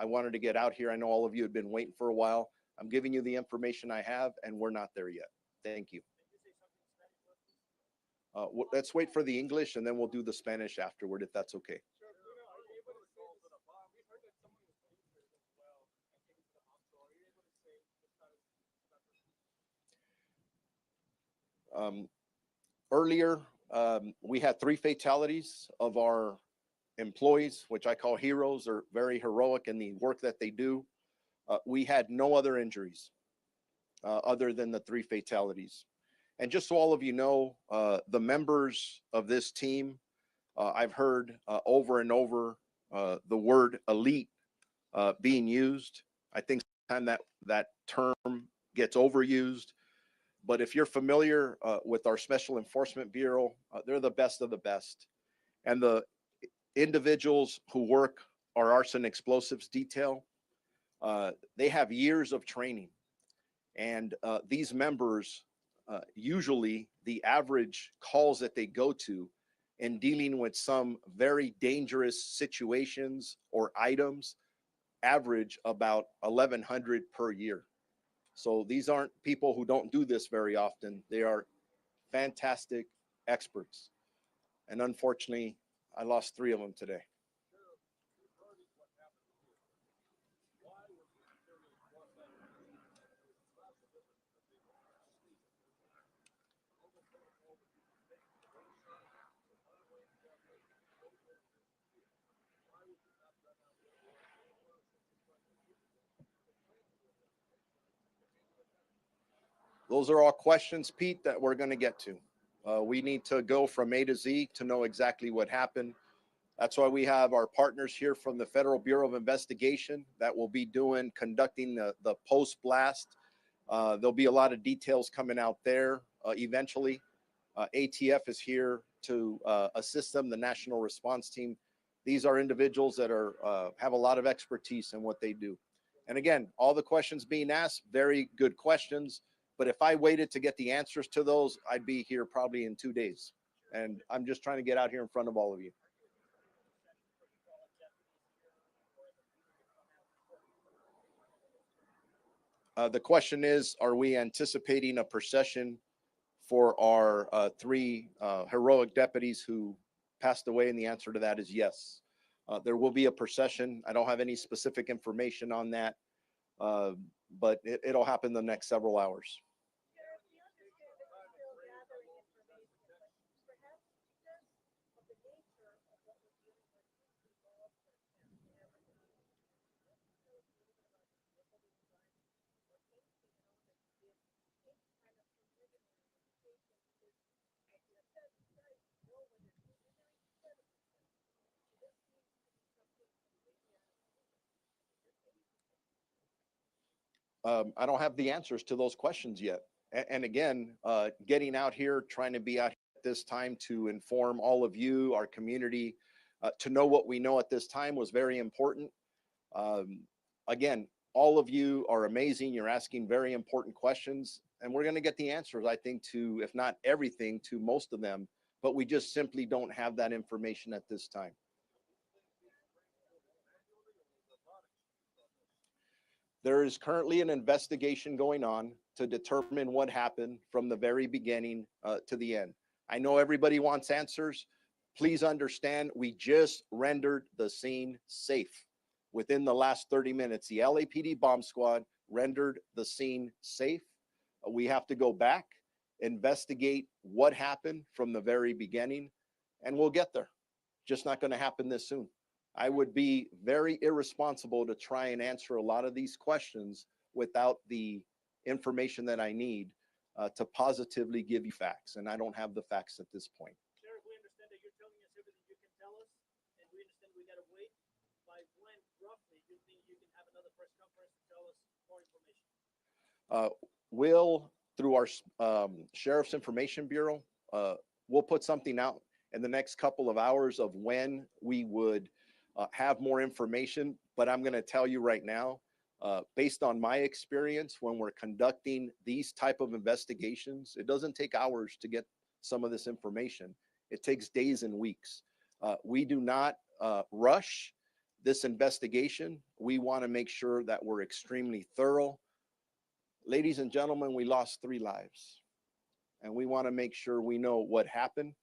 I wanted to get out here. I know all of you had been waiting for a while. I'm giving you the information I have, and we're not there yet. Thank you. Let's wait for the English, and then we'll do the Spanish afterward, if that's okay. Earlier, we had 3 fatalities of our employees, which I call heroes. Are very heroic in the work that they do. We had no other injuries other than the 3 fatalities. And just so all of you know, the members of this team, I've heard over and over the word elite being used. I think sometimes that term gets overused. But if you're familiar with our Special Enforcement Bureau, they're the best of the best. And the individuals who work our arson explosives detail, they have years of training. And these members, usually the average calls that they go to in dealing with some very dangerous situations or items average about 1,100 per year. So these aren't people who don't do this very often. They are fantastic experts. And unfortunately, I lost 3 of them today. Those are all questions, Pete, that we're going to get to. We need to go from A to Z to know exactly what happened. That's why we have our partners here from the Federal Bureau of Investigation that will be conducting the post blast. There'll be a lot of details coming out there eventually. ATF is here to assist them, the National Response Team. These are individuals that have a lot of expertise in what they do. And again, all the questions being asked, very good questions. But if I waited to get the answers to those, I'd be here probably in 2 days. And I'm just trying to get out here in front of all of you. The question is, are we anticipating a procession for our 3 heroic deputies who passed away? And the answer to that is yes. There will be a procession. I don't have any specific information on that, but it'll happen the next several hours. I don't have the answers to those questions yet. And again, getting out here, trying to be out at this time to inform all of you, our community, to know what we know at this time was very important. Again, all of you are amazing. You're asking very important questions, and we're going to get the answers, I think, to, if not everything, to most of them, but we just simply don't have that information at this time. There is currently an investigation going on to determine what happened from the very beginning to the end. I know everybody wants answers. Please understand, we just rendered the scene safe. Within the last 30 minutes, the LAPD bomb squad rendered the scene safe. We have to go back, investigate what happened from the very beginning, and we'll get there. Just not going to happen this soon. I would be very irresponsible to try and answer a lot of these questions without the information that I need to positively give you facts. And I don't have the facts at this point. Sheriff, we understand that you're telling us everything you can tell us, and we understand we got to wait. By when, roughly, do you think you can have another press conference to tell us more information? We'll, through our Sheriff's Information Bureau, we'll put something out in the next couple of hours of when we would have more information. But I'm going to tell you right now, based on my experience, when we're conducting these type of investigations, it doesn't take hours to get some of this information. It takes days and weeks. We do not rush this investigation. We want to make sure that we're extremely thorough. Ladies and gentlemen, we lost 3 lives, and we want to make sure we know what happened.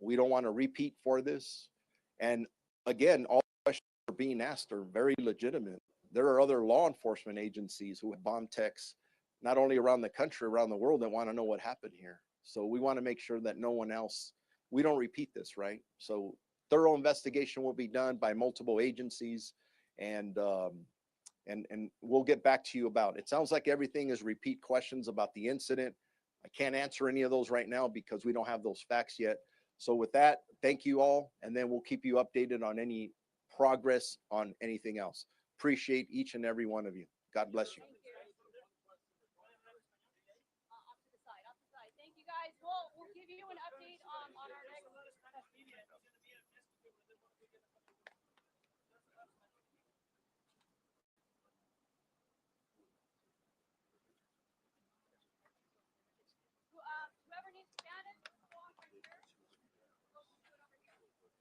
We don't want to repeat for this. And again, all questions are being asked are very legitimate. There are other law enforcement agencies who have bomb techs, not only around the country, around the world, that want to know what happened here. So we want to make sure that no one else, we don't repeat this, right? So thorough investigation will be done by multiple agencies, and we'll get back to you about it. It sounds like everything is repeat questions about the incident. I can't answer any of those right now because we don't have those facts yet. So with that, thank you all, and then we'll keep you updated on any progress on anything else. Appreciate each and every one of you. God bless you. Off to the side, off the side. Thank you guys. We'll give you an update on our next. Whoever needs to stand it, go on right here. We'll do it over here.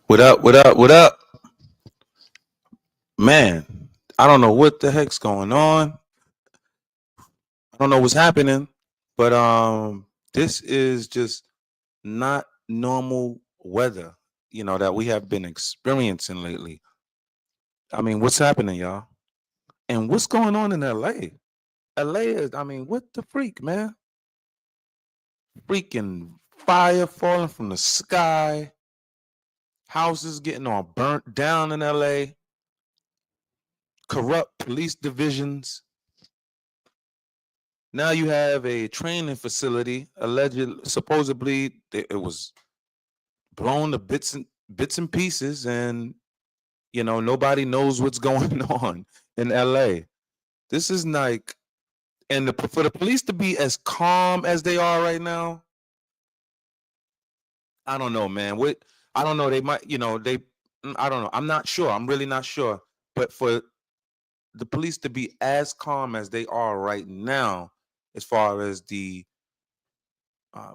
What up? What up? What up? Man, I don't know what the heck's going on. I don't know what's happening, but this is just not normal weather, that we have been experiencing lately. I mean, what's happening, y'all? And what's going on in LA? LA is, I mean, what the freak, man? Freaking fire falling from the sky, houses getting all burnt down in LA, corrupt police divisions. Now you have a training facility supposedly it was blown to bits and pieces, and nobody knows what's going on in LA. This is like, and for the police to be as calm as they are right now, I don't know, man. I don't know. They might, I don't know. I'm not sure. I'm really not sure. But for the police to be as calm as they are right now, as far as the uh,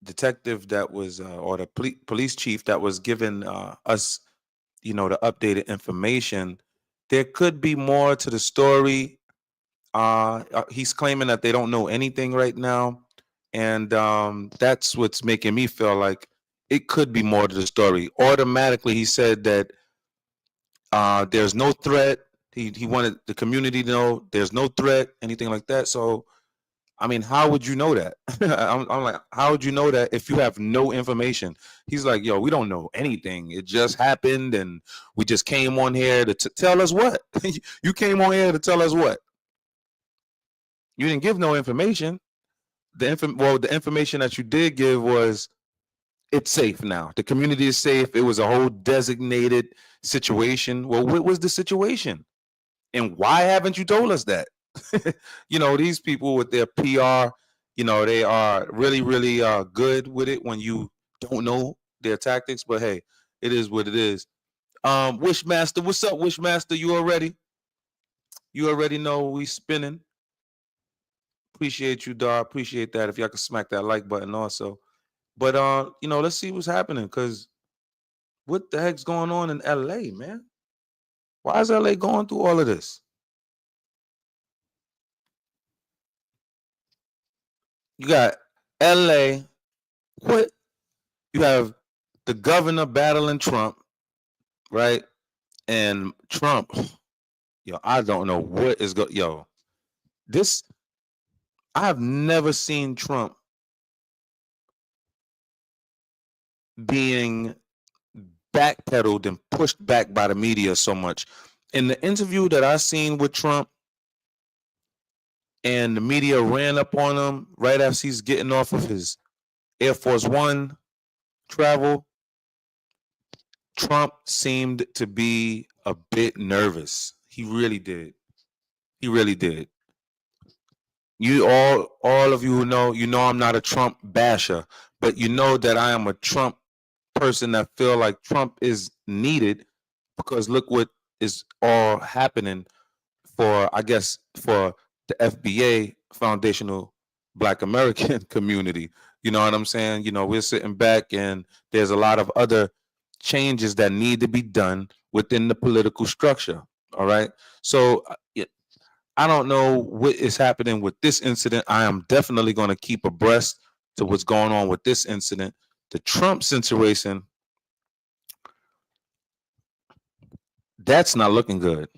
detective that was, or the police chief that was giving us, the updated information, there could be more to the story. He's claiming that they don't know anything right now, and that's what's making me feel like it could be more to the story. Automatically, he said that There's no threat. He wanted the community to know there's no threat, anything like that. So, I mean, how would you know that? I'm like, how would you know that if you have no information? He's like, yo, we don't know anything. It just happened, and we just came on here to tell us what? You came on here to tell us what? You didn't give no information. The information that you did give was it's safe now. The community is safe. It was a whole designated situation. Well, what was the situation? And why haven't you told us that? You know, these people with their PR, you know, they are really, really good with it when you don't know their tactics. But hey, it is what it is. Wishmaster, what's up, Wishmaster? You already? You already know we spinning. Appreciate you, dog. Appreciate that. If y'all could smack that like button also. But you know, let's see what's happening, because what the heck's going on in LA, man? Why is LA going through all of this? You got LA, what? You have the governor battling Trump, right? And Trump, yo, I don't know what is going. Yo, this, I have never seen Trump being backpedaled and pushed back by the media so much. In the interview that I seen with Trump, and the media ran up on him right after he's getting off of his Air Force One travel, Trump seemed to be a bit nervous. He really did. He really did. You all of you who know, you know I'm not a Trump basher, but you know that I am a Trump person that feel like Trump is needed, because look what is all happening for, I guess, for the FBA, Foundational Black American Community. You know what I'm saying? You know, we're sitting back and there's a lot of other changes that need to be done within the political structure. All right. So I don't know what is happening with this incident. I am definitely going to keep abreast to what's going on with this incident. The Trump situation, that's not looking good.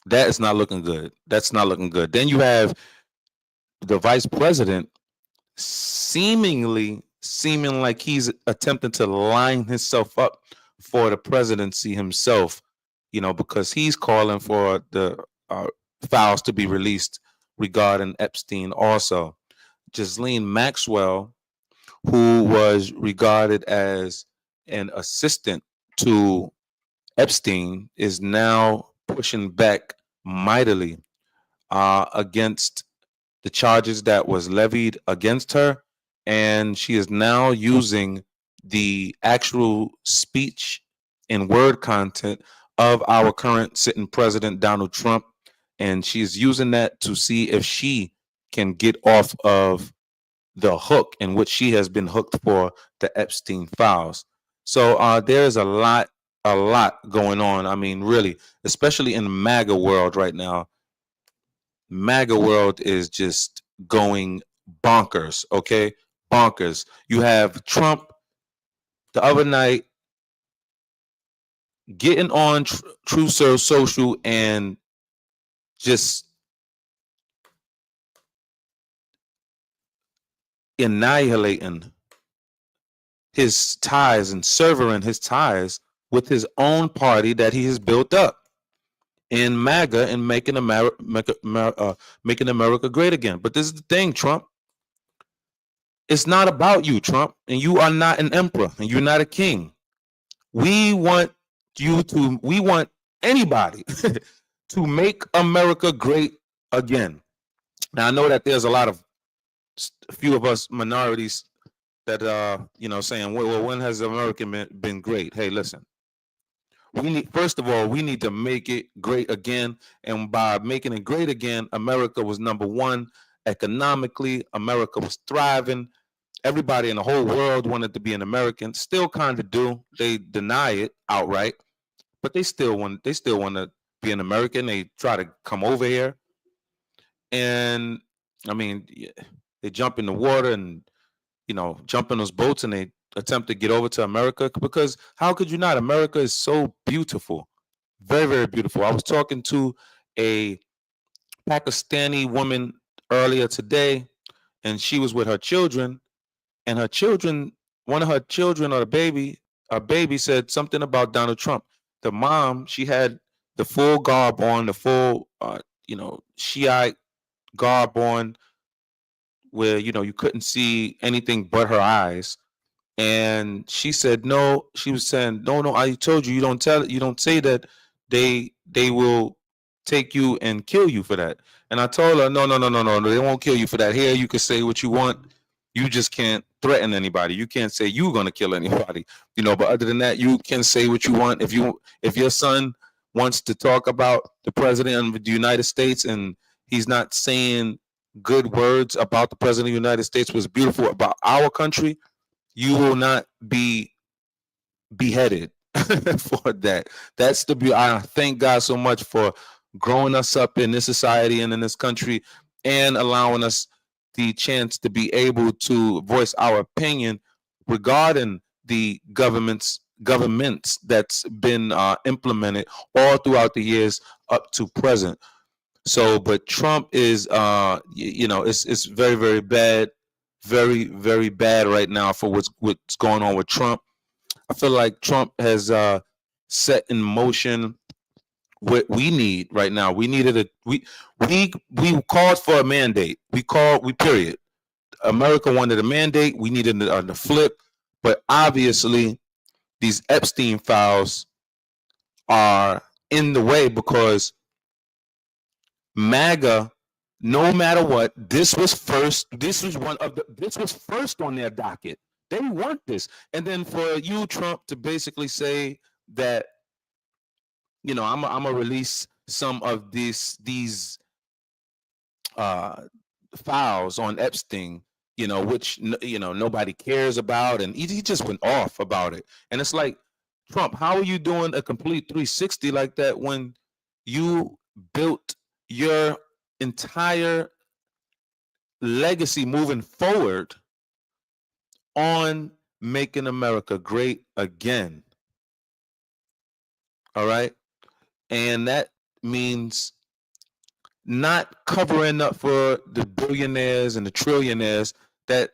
That is not looking good. That's not looking good. Then you have the vice president seeming like he's attempting to line himself up for the presidency himself, you know, because he's calling for the files to be released regarding Epstein also. Ghislaine Maxwell, who was regarded as an assistant to Epstein, is now pushing back mightily against the charges that was levied against her, and she is now using the actual speech and word content of our current sitting president, Donald Trump, and she's using that to see if she can get off of the hook in which she has been hooked for the Epstein files. So there's a lot going on. I mean, really, especially in the MAGA world right now. MAGA world is just going bonkers, okay? Bonkers. You have Trump the other night getting on True Social and just annihilating his ties and severing his ties with his own party that he has built up in MAGA and making America great again. But this is the thing, Trump. It's not about you, Trump, and you are not an emperor, and you're not a king. We want anybody to make America great again. Now, I know that there's a few of us minorities that you know, saying, well, when has America been great? Hey, listen. First of all, we need to make it great again. And by making it great again, America was number one economically. America was thriving. Everybody in the whole world wanted to be an American. Still kind of do. They deny it outright, but they still want to be an American. They try to come over here, and I mean, they jump in the water and, you know, jump in those boats and they attempt to get over to America, because how could you not? America is so beautiful. Very, very beautiful. I was talking to a Pakistani woman earlier today, and she was with her children, and her children, one of her children or a baby said something about Donald Trump. The mom, she had the full garb on, the full, Shiite garb on, where you couldn't see anything but her eyes. And she said, no, she was saying, no, I told you, you don't say that they will take you and kill you for that. And I told her, no, they won't kill you for that. Here, you can say what you want. You just can't threaten anybody. You can't say you're going to kill anybody, but other than that, you can say what you want. If your son wants to talk about the president of the United States and he's not saying good words about the president of the United States, was beautiful about our country, you will not be beheaded for that. That's the beauty. I thank God so much for growing us up in this society and in this country and allowing us the chance to be able to voice our opinion regarding the governments that's been implemented all throughout the years up to present. So, but Trump is, it's very, very bad. Very, very bad right now for what's going on with Trump. I feel like Trump has set in motion what we need right now. We needed we called for a mandate. We period. America wanted a mandate. We needed the flip, but obviously these Epstein files are in the way because MAGA, no matter what, this was first on their docket. They want this. And then for you, Trump, to basically say that, I'm gonna release some of these files on Epstein, which nobody cares about, and he just went off about it. And it's like, Trump, how are you doing a complete 360 like that when you built your entire legacy moving forward on making America great again? All right. And that means not covering up for the billionaires and the trillionaires that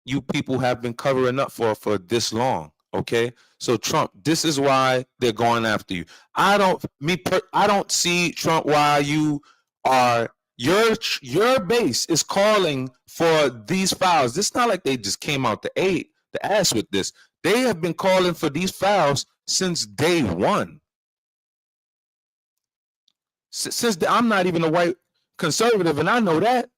you people have been covering up for this long. Okay. So Trump, this is why they're going after you. I don't see, Trump, why you are, your base is calling for these files. It's not like they just came out the ass with this. They have been calling for these files since day one. I'm not even a white conservative, and I know that.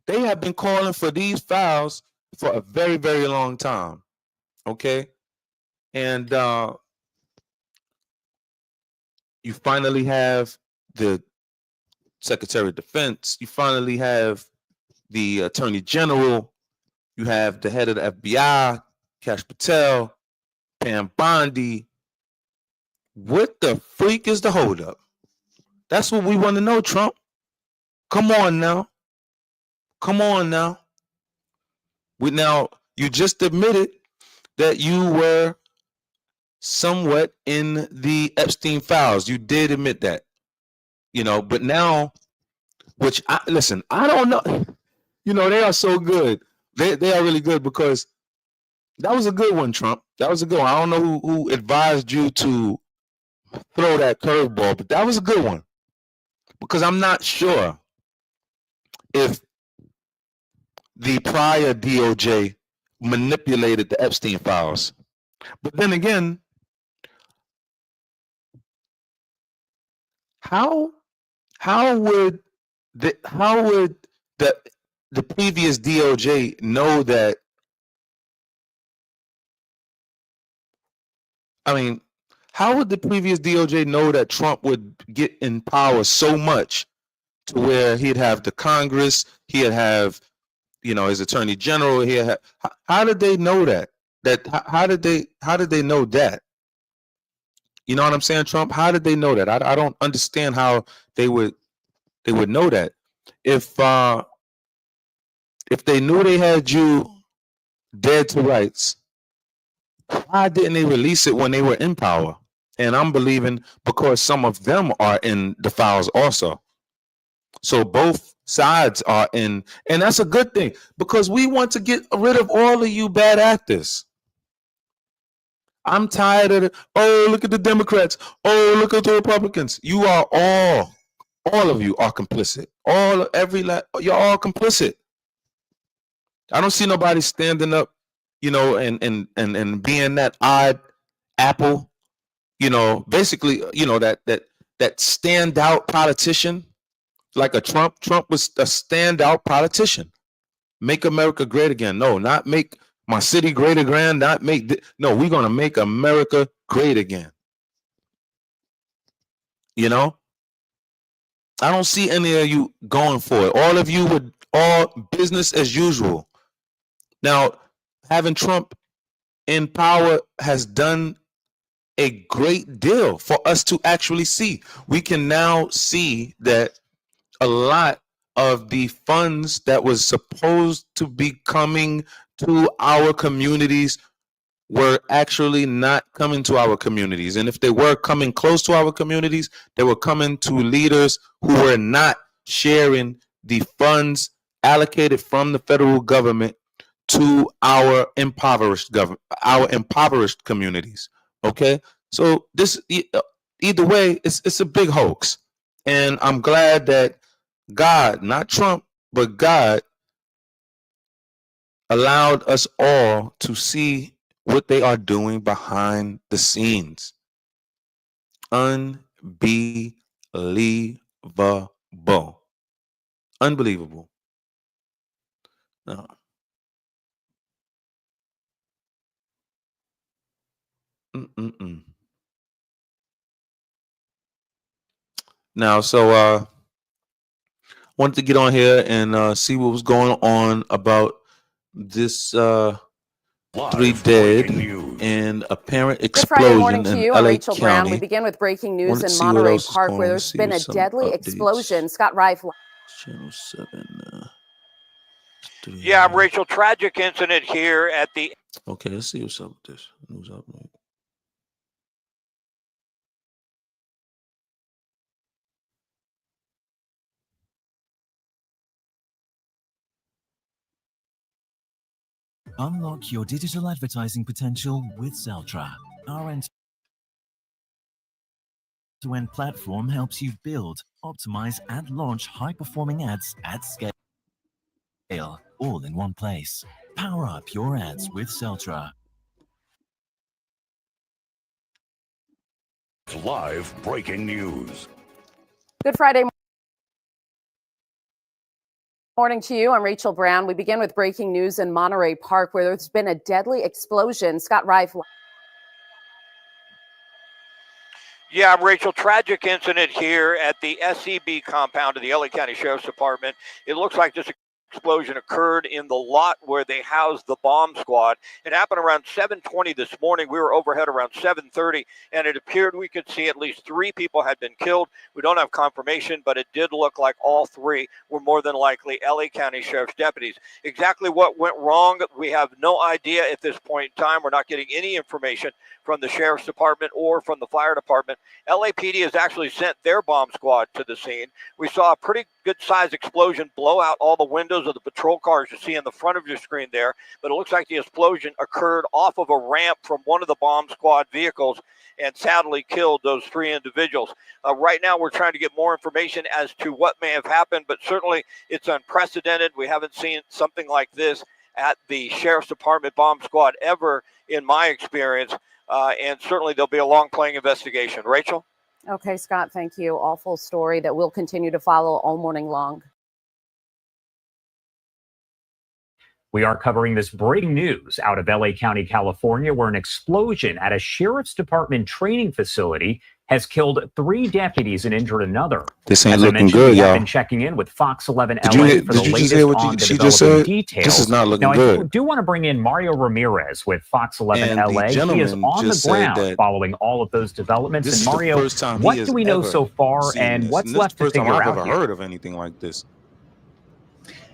They have been calling for these files for a very, very long time. Okay. And you finally have the Secretary of Defense. You finally have the Attorney General. You have the head of the FBI, Kash Patel, Pam Bondi. What the freak is the holdup? That's what we want to know, Trump. Come on now. You just admitted that you were somewhat in the Epstein files. You did admit that, but now, I don't know. They are so good. They are really good, because that was a good one, Trump. That was a good one. I don't know who advised you to throw that curveball, but that was a good one, because I'm not sure if the prior DOJ manipulated the Epstein files. But then again, how would the previous DOJ know that? I mean, how would the previous DOJ know that Trump would get in power so much to where he'd have the Congress, he'd have, his Attorney General, how did they know that? How did they know that? You know what I'm saying, Trump? How did they know that? I don't understand how they would know that. If they knew they had you dead to rights, why didn't they release it when they were in power? And I'm believing because some of them are in the files also. So both sides are in, and that's a good thing because we want to get rid of all of you bad actors. I'm tired of it. Oh, look at the Democrats. Oh, look at the Republicans. You are all of you are complicit. You're all complicit. I don't see nobody standing up, and being that odd apple, basically, that standout politician like a Trump. Trump was a standout politician. Make America great again. No, not make my city great again. Not make no, we're gonna make America great again. I don't see any of you going for it. All of you would all business as usual. Now, having Trump in power has done a great deal for us to actually see. We can now see that a lot of the funds that was supposed to be coming to our communities were actually not coming to our communities. And if they were coming close to our communities, they were coming to leaders who were not sharing the funds allocated from the federal government to our impoverished communities. Okay, so this either way, it's a big hoax, and I'm glad that God, not Trump, but God allowed us all to see what they are doing behind the scenes. Unbelievable. Unbelievable. No. Now, so wanted to get on here and see what was going on about this 3 dead and apparent explosion in LA Rachel County. Brown. We begin with breaking news in Monterey Park, where there's been a deadly explosion. Scott Reif. Channel 7. Yeah, I'm Rachel. Tragic incident here at the. Okay, let's see what's up with this. News update. Unlock your digital advertising potential with Celtra. Our end-to-end platform helps you build, optimize, and launch high-performing ads at scale, all in one place. Power up your ads with Celtra. Live breaking news. Good Friday morning to you. I'm Rachel Brown. We begin with breaking news in Monterey Park, where there's been a deadly explosion. Scott Reif. Yeah, I'm Rachel. Tragic incident here at the SCB compound of the LA County Sheriff's Department. It looks like this explosion occurred in the lot where they housed the bomb squad. It happened around 7:20 this morning. We were overhead around 7:30, and it appeared we could see at least 3 people had been killed. We don't have confirmation, but it did look like all 3 were more than likely LA County Sheriff's deputies. Exactly what went wrong, we have no idea at this point in time. We're not getting any information from the Sheriff's Department or from the Fire Department. LAPD has actually sent their bomb squad to the scene. We saw a pretty good size explosion blow out all the windows of the patrol cars you see in the front of your screen there, but it looks like the explosion occurred off of a ramp from one of the bomb squad vehicles and sadly killed those 3 individuals. Right now we're trying to get more information as to what may have happened, but certainly it's unprecedented. We haven't seen something like this at the Sheriff's Department bomb squad ever in my experience, and certainly there'll be a long-playing investigation. Rachel? Okay, Scott, thank you. Awful story that we'll continue to follow all morning long. We are covering this breaking news out of LA County, California, where an explosion at a Sheriff's Department training facility has killed 3 deputies and injured another. This ain't As I looking mentioned, good, we have y'all. been checking in with Fox 11 Did LA you for the just latest hear what on the she just developing said? details. This is not looking now, good. I do want to bring in Mario Ramirez with Fox 11 And the LA. He is gentleman on the just said ground that following all of those developments. This And is the Mario, first time what he has do we know ever so far, seen and this. what's And this is left the to first time figure I've out ever here? heard of anything like this.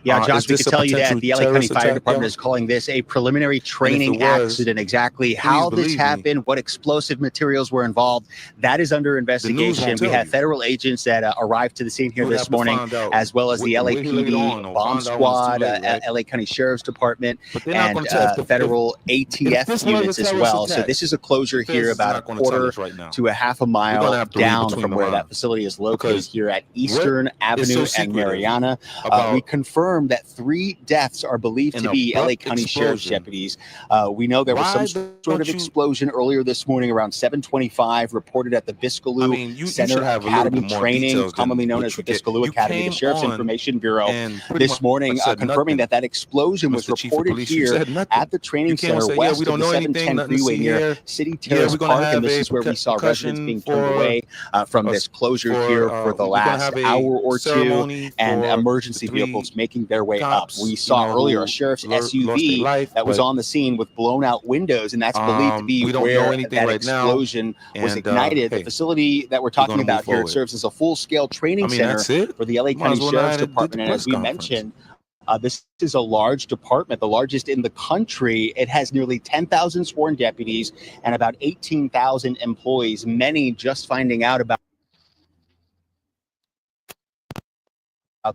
Yeah, Is Josh, we this can a tell you that potential the LA County terrorist Fire attack, Department y'all? is calling this a preliminary training was, accident. Exactly please how this believe me. happened, what explosive materials were involved, that is under The news investigation. won't We tell have you. federal agents that arrived to the scene here You would this have to morning, find out as well as the way later LAPD on, or bomb find out when it's too squad, late, right? LA County Sheriff's Department, But they're not and going to tell federal if ATF this was a units as terrorist well. So attack. this is a closure The here feds is about a not going to tell quarter us right now. to a half a We're going mile to have to read down between from the where that lines, facility is located because here at what Eastern is Avenue so and secretive Mariana. We about confirmed that 3 deaths are believed an to be LA abrupt County Sheriff's explosion? deputies. We know there was some Why sort don't of you? explosion earlier this morning around 7:25, reported at the I Biscaloo mean, you Center should have a little Academy bit more Training, details commonly than known as what the you get. Biscaloo You Academy. The came Sheriff's on Information Bureau and pretty this much morning said confirming nothing. that explosion was Mr. Chief of reported Police, you here said nothing. at the training You came and center said, "Yeah, west we of don't the know anything, 710 nothing to freeway see near here. City Yeah, Terrace we're going to Park, have and this a is where we saw residents percussion being turned for away from us this closure for here for the we're going to last have a hour or two, ceremony and for the emergency 3 vehicles making their way up. cops, We you saw know, earlier a who sheriff's lost their SUV life, that was but on the scene with blown out windows, and that's believed to be we don't know where anything that right now. explosion was And ignited. The hey, facility that we're we're talking going to move about here, it forward. serves as a full-scale I training mean, center that's it. for the LA Might County as well Sheriff's not have did the Department. And as press we conference. mentioned, this is a large department, the largest in the country. It has nearly 10,000 sworn deputies and about 18,000 employees, many just finding out about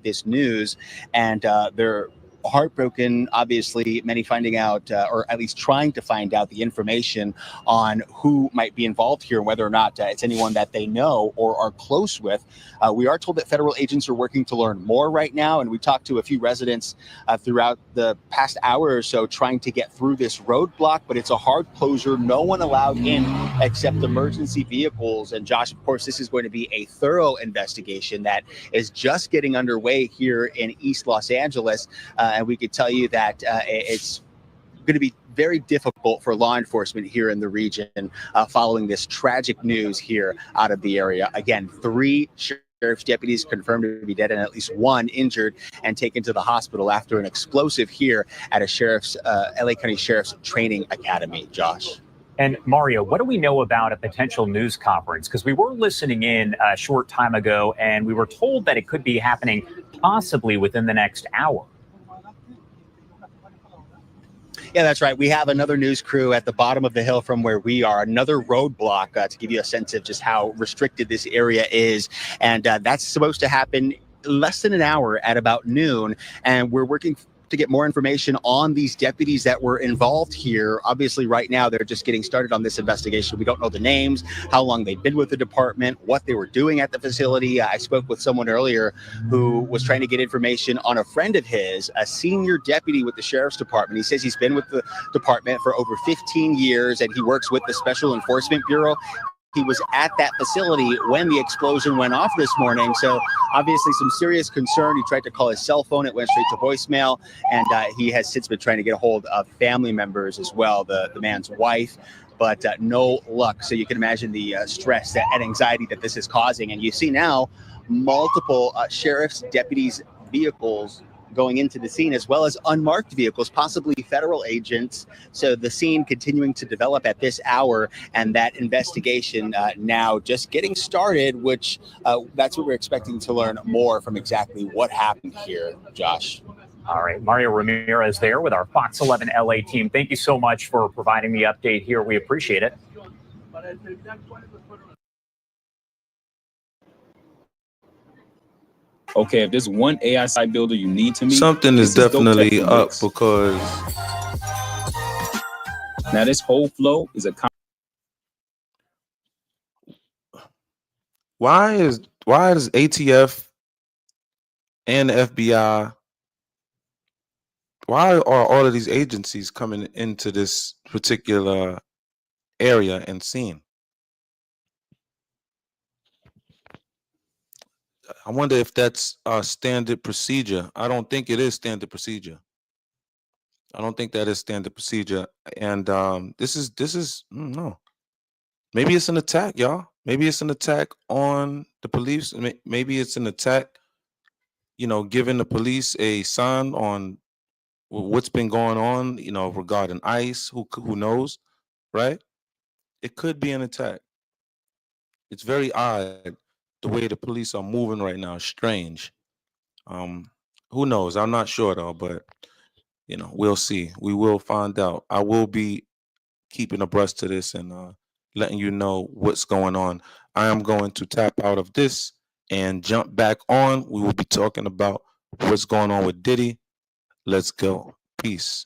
this news. And they're heartbroken, obviously, many finding out, or at least trying to find out the information on who might be involved here, whether or not it's anyone that they know or are close with. We are told that federal agents are working to learn more right now, and we talked to a few residents throughout the past hour or so trying to get through this roadblock, but it's a hard closure. No one allowed in except emergency vehicles. And Josh, of course, this is going to be a thorough investigation that is just getting underway here in East Los Angeles. And we could tell you that it's going to be very difficult for law enforcement here in the region following this tragic news here out of the area. Again, 3 sheriff's deputies confirmed to be dead and at least 1 injured and taken to the hospital after an explosive here at a LA County Sheriff's Training Academy. Josh. And Mario, what do we know about a potential news conference? Because we were listening in a short time ago, and we were told that it could be happening possibly within the next hour. Yeah, that's right. We have another news crew at the bottom of the hill from where we are, another roadblock to give you a sense of just how restricted this area is. And that's supposed to happen less than an hour at about noon. And we're working to get more information on these deputies that were involved here. Obviously, right now, they're just getting started on this investigation. We don't know the names, how long they've been with the department, what they were doing at the facility. I spoke with someone earlier who was trying to get information on a friend of his, a senior deputy with the Sheriff's Department. He says he's been with the department for over 15 years, and he works with the Special Enforcement Bureau. He was at that facility when the explosion went off this morning. So obviously some serious concern. He tried to call his cell phone. It went straight to voicemail. And he has since been trying to get a hold of family members as well, the man's wife, but no luck. So you can imagine the stress and anxiety that this is causing. And you see now multiple sheriff's deputies' vehicles going into the scene, as well as unmarked vehicles, possibly federal agents. So the scene continuing to develop at this hour, and that investigation now just getting started, which that's what we're expecting to learn more from exactly what happened here, Josh. All right, Mario Ramirez there with our Fox 11 LA team. Thank you so much for providing the update here. We appreciate it. Okay, if there's one AI site builder you need to meet, something is definitely up, because now this whole flow is a why is ATF and the FBI, why are all of these agencies coming into this particular area and scene? I wonder if that's standard procedure. I don't think it is standard procedure. I don't think that is standard procedure. And this is no. Maybe it's an attack, y'all. Maybe it's an attack on the police. Maybe it's an attack, giving the police a sign on what's been going on, regarding ICE. Who knows, right? It could be an attack. It's very odd the way the police are moving right now. Strange. who knows? I'm not sure though, but you know, we'll see. We will find out. I will be keeping abreast to this and letting you know what's going on. I am going to tap out of this and jump back on. We will be talking about what's going on with Diddy. Let's go. Peace.